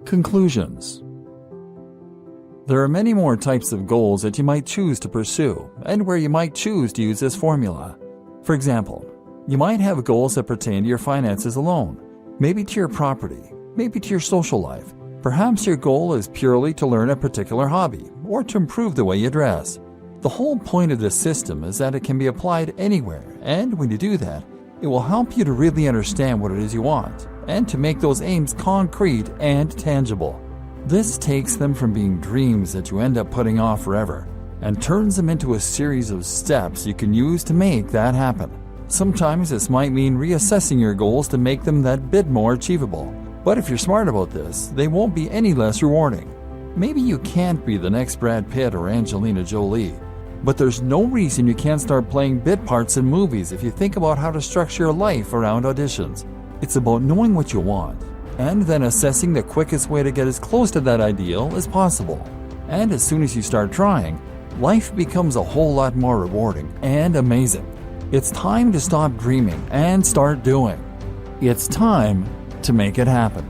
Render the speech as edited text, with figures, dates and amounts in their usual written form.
Conclusions. There are many more types of goals that you might choose to pursue and where you might choose to use this formula. For example, you might have goals that pertain to your finances alone, maybe to your property, maybe to your social life. Perhaps your goal is purely to learn a particular hobby or to improve the way you dress. The whole point of this system is that it can be applied anywhere, and when you do that, it will help you to really understand what it is you want and to make those aims concrete and tangible. This takes them from being dreams that you end up putting off forever and turns them into a series of steps you can use to make that happen. Sometimes this might mean reassessing your goals to make them that bit more achievable. But if you're smart about this, they won't be any less rewarding. Maybe you can't be the next Brad Pitt or Angelina Jolie, but there's no reason you can't start playing bit parts in movies if you think about how to structure your life around auditions. It's about knowing what you want, and then assessing the quickest way to get as close to that ideal as possible. And as soon as you start trying, life becomes a whole lot more rewarding and amazing. It's time to stop dreaming and start doing. It's time to make it happen.